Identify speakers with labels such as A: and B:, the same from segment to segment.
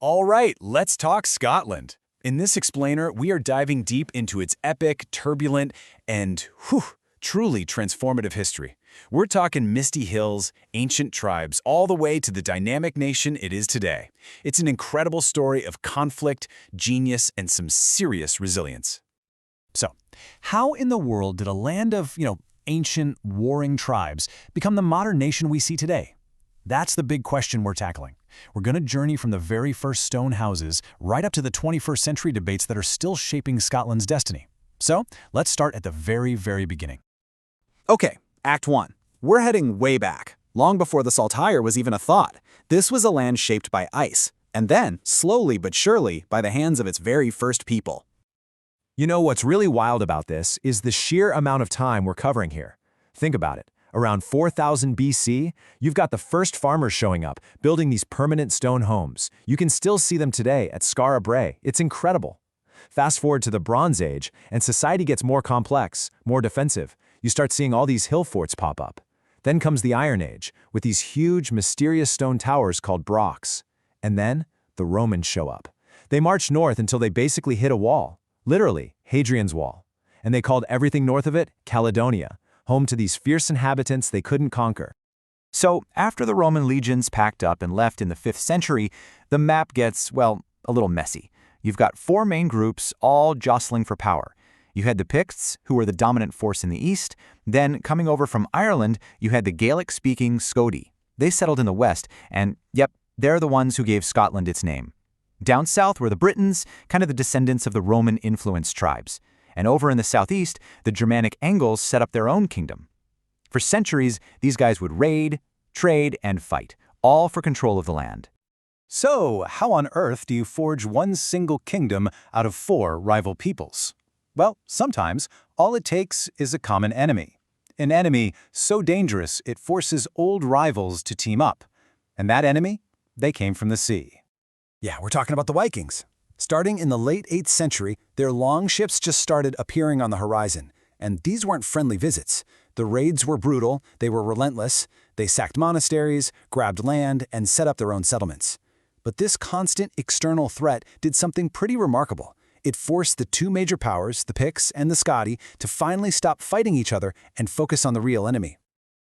A: All right, let's talk Scotland. In this explainer, we are diving deep into its epic, turbulent, and truly transformative history. We're talking misty hills, ancient tribes, all the way to the dynamic nation it is today. It's an incredible story of conflict, genius, and some serious resilience. So, how in the world did a land of, ancient, warring tribes become the modern nation we see today? That's the big question we're tackling. We're going to journey from the very first stone houses right up to the 21st century debates that are still shaping Scotland's destiny. So, let's start at the very, very beginning.
B: Okay, Act 1. We're heading way back, long before the Saltire was even a thought. This was a land shaped by ice, and then, slowly but surely, by the hands of its very first people.
C: You know what's really wild about this is the sheer amount of time we're covering here. Think about it. Around 4000 BC, you've got the first farmers showing up, building these permanent stone homes. You can still see them today at Skara Brae. It's incredible. Fast forward to the Bronze Age, and society gets more complex, more defensive. You start seeing all these hill forts pop up. Then comes the Iron Age, with these huge, mysterious stone towers called brocks. And then, the Romans show up. They march north until they basically hit a wall. Literally, Hadrian's Wall. And they called everything north of it Caledonia, home to these fierce inhabitants they couldn't conquer.
D: So, after the Roman legions packed up and left in the 5th century, the map gets, well, a little messy. You've got 4 main groups all jostling for power. You had the Picts, who were the dominant force in the east. Then, coming over from Ireland, you had the Gaelic-speaking storied. They settled in the west, and yep, they're the ones who gave Scotland its name. Down south were the Britons, kind of the descendants of the Roman-influenced tribes. And over in the southeast, the Germanic Angles set up their own kingdom. For centuries, these guys would raid, trade, and fight, all for control of the land.
A: So, how on earth do you forge one single kingdom out of 4 rival peoples? Well, sometimes all it takes is a common enemy. An enemy so dangerous it forces old rivals to team up. And that enemy? They came from the sea. Yeah, we're talking about the Vikings. Starting in the late 8th century, their longships just started appearing on the horizon. And these weren't friendly visits. The raids were brutal, they were relentless, they sacked monasteries, grabbed land, and set up their own settlements. But this constant external threat did something pretty remarkable. It forced the 2 major powers, the Picts and the Scotti, to finally stop fighting each other and focus on the real enemy.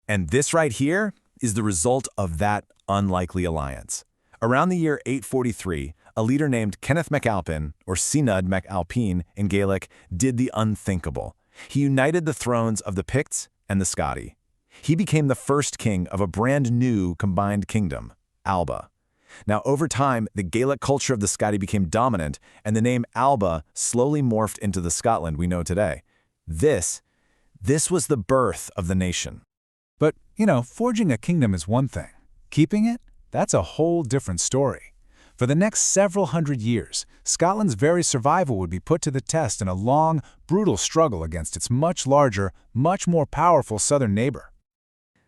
C: And this right here is the result of that unlikely alliance. Around the year 843, a leader named Kenneth MacAlpin, or Synod MacAlpine in Gaelic, did the unthinkable. He united the thrones of the Picts and the Scotti. He became the first king of a brand new combined kingdom, Alba. Now, over time, the Gaelic culture of the Scotti became dominant, and the name Alba slowly morphed into the Scotland we know today. This was the birth of the nation.
E: But, forging a kingdom is one thing. Keeping it? That's a whole different story. For the next several hundred years, Scotland's very survival would be put to the test in a long, brutal struggle against its much larger, much more powerful southern neighbor.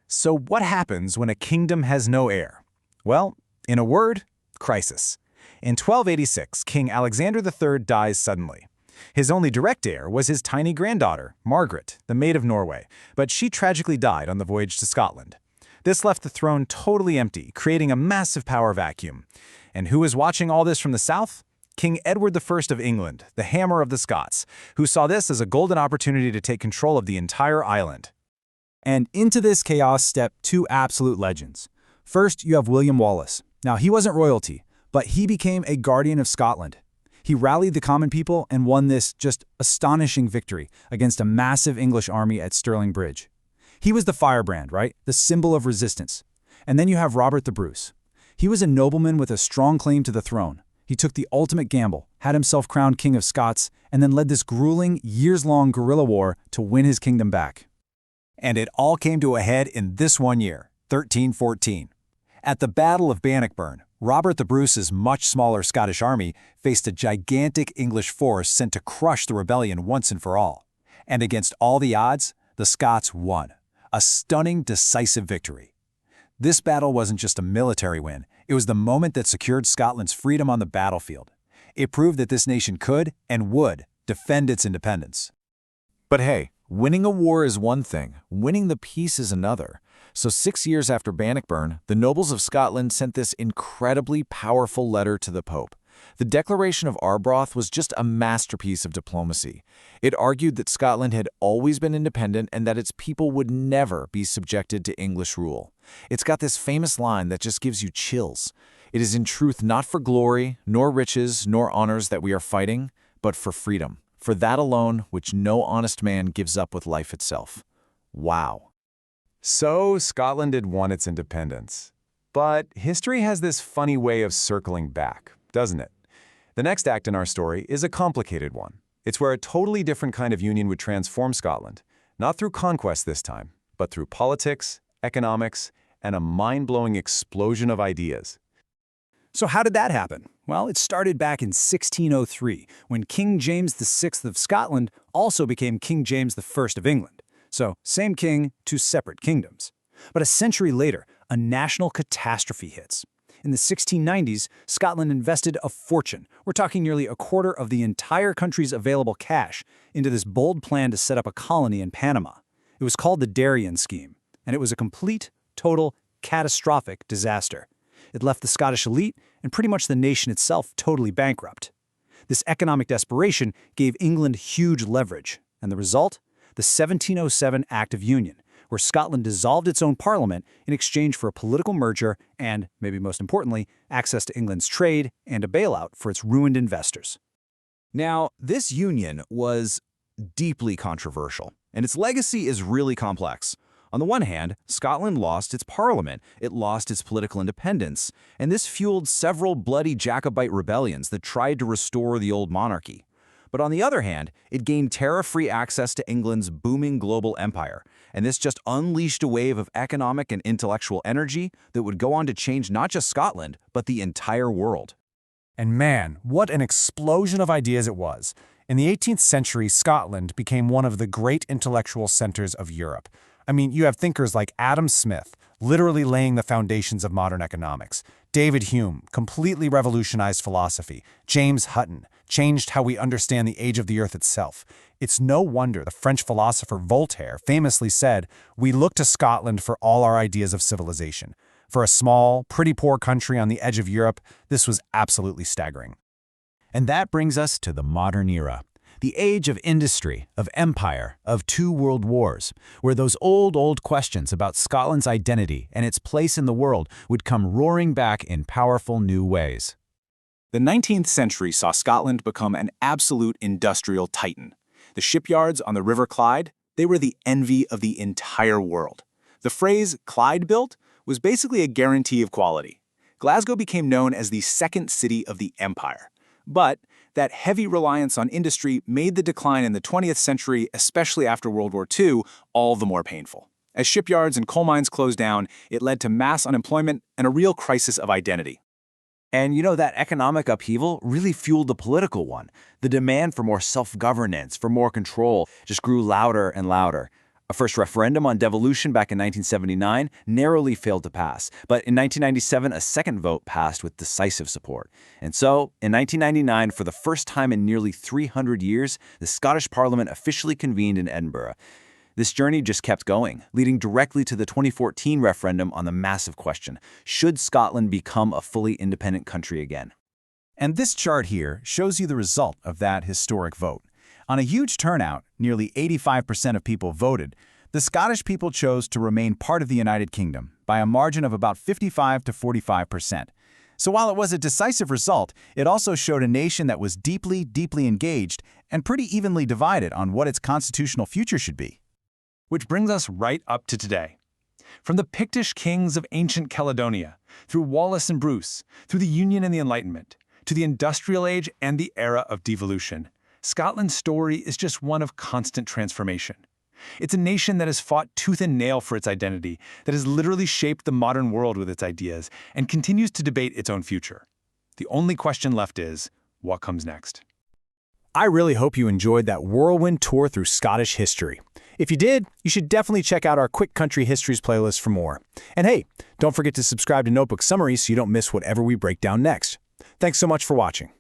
A: So what happens when a kingdom has no heir? Well, in a word, crisis. In 1286, King Alexander III dies suddenly. His only direct heir was his tiny granddaughter, Margaret, the Maid of Norway, but she tragically died on the voyage to Scotland. This left the throne totally empty, creating a massive power vacuum. And who was watching all this from the south? King Edward I of England, the Hammer of the Scots, who saw this as a golden opportunity to take control of the entire island.
B: And into this chaos step 2 absolute legends. First, you have William Wallace. Now, he wasn't royalty, but he became a guardian of Scotland. He rallied the common people and won this just astonishing victory against a massive English army at Stirling Bridge. He was the firebrand, right? The symbol of resistance. And then you have Robert the Bruce. He was a nobleman with a strong claim to the throne. He took the ultimate gamble, had himself crowned King of Scots, and then led this grueling, years-long guerrilla war to win his kingdom back.
A: And it all came to a head in this one year, 1314. At the Battle of Bannockburn, Robert the Bruce's much smaller Scottish army faced a gigantic English force sent to crush the rebellion once and for all. And against all the odds, the Scots won. A stunning, decisive victory. This battle wasn't just a military win, it was the moment that secured Scotland's freedom on the battlefield. It proved that this nation could and would defend its independence.
C: But hey, winning a war is one thing, winning the peace is another. So 6 years after Bannockburn, the nobles of Scotland sent this incredibly powerful letter to the Pope. The Declaration of Arbroath was just a masterpiece of diplomacy. It argued that Scotland had always been independent and that its people would never be subjected to English rule. It's got this famous line that just gives you chills. It is in truth not for glory, nor riches, nor honors that we are fighting, but for freedom, for that alone which no honest man gives up with life itself. Wow.
A: So Scotland had won its independence. But history has this funny way of circling back, doesn't it? The next act in our story is a complicated one. It's where a totally different kind of union would transform Scotland, not through conquest this time, but through politics, economics, and a mind-blowing explosion of ideas.
B: So how did that happen? Well, it started back in 1603, when King James VI of Scotland also became King James I of England. So, same king, two separate kingdoms. But a century later, a national catastrophe hits. In the 1690s, Scotland invested a fortune, we're talking nearly a quarter of the entire country's available cash, into this bold plan to set up a colony in Panama. It was called the Darien Scheme, and it was a complete, total, catastrophic disaster. It left the Scottish elite and pretty much the nation itself totally bankrupt. This economic desperation gave England huge leverage, and the result? The 1707 Act of Union, where Scotland dissolved its own parliament in exchange for a political merger and, maybe most importantly, access to England's trade and a bailout for its ruined investors.
D: Now, this union was deeply controversial, and its legacy is really complex. On the one hand, Scotland lost its parliament, it lost its political independence, and this fueled several bloody Jacobite rebellions that tried to restore the old monarchy. But on the other hand, it gained tariff-free access to England's booming global empire, and this just unleashed a wave of economic and intellectual energy that would go on to change not just Scotland, but the entire world.
C: And man, what an explosion of ideas it was. In the 18th century, Scotland became one of the great intellectual centers of Europe. I mean, you have thinkers like Adam Smith, literally laying the foundations of modern economics. David Hume completely revolutionized philosophy. James Hutton changed how we understand the age of the earth itself. It's no wonder the French philosopher Voltaire famously said, "We look to Scotland for all our ideas of civilization." For a small, pretty poor country on the edge of Europe, this was absolutely staggering.
D: And that brings us to the modern era. The age of industry, of empire, of 2 world wars, where those old questions about Scotland's identity and its place in the world would come roaring back in powerful new ways.
B: The 19th century saw Scotland become an absolute industrial titan. The shipyards on the River Clyde, they were the envy of the entire world. The phrase "Clyde built" was basically a guarantee of quality. Glasgow became known as the second city of the empire. But that heavy reliance on industry made the decline in the 20th century, especially after World War II, all the more painful. As shipyards and coal mines closed down, it led to mass unemployment and a real crisis of identity.
D: And that economic upheaval really fueled the political one. The demand for more self-governance, for more control, just grew louder and louder. A first referendum on devolution back in 1979 narrowly failed to pass, but in 1997 a second vote passed with decisive support. And so, in 1999, for the first time in nearly 300 years, the Scottish Parliament officially convened in Edinburgh. This journey just kept going, leading directly to the 2014 referendum on the massive question, should Scotland become a fully independent country again?
A: And this chart here shows you the result of that historic vote. On a huge turnout, nearly 85% of people voted, the Scottish people chose to remain part of the United Kingdom by a margin of about 55 to 45%. So while it was a decisive result, it also showed a nation that was deeply engaged and pretty evenly divided on what its constitutional future should be. Which brings us right up to today. From the Pictish kings of ancient Caledonia, through Wallace and Bruce, through the Union and the Enlightenment, to the Industrial Age and the era of devolution, Scotland's story is just one of constant transformation. It's a nation that has fought tooth and nail for its identity, that has literally shaped the modern world with its ideas, and continues to debate its own future. The only question left is, what comes next?
B: I really hope you enjoyed that whirlwind tour through Scottish history. If you did, you should definitely check out our Quick Country Histories playlist for more. And hey, don't forget to subscribe to Notebook Summaries so you don't miss whatever we break down next. Thanks so much for watching.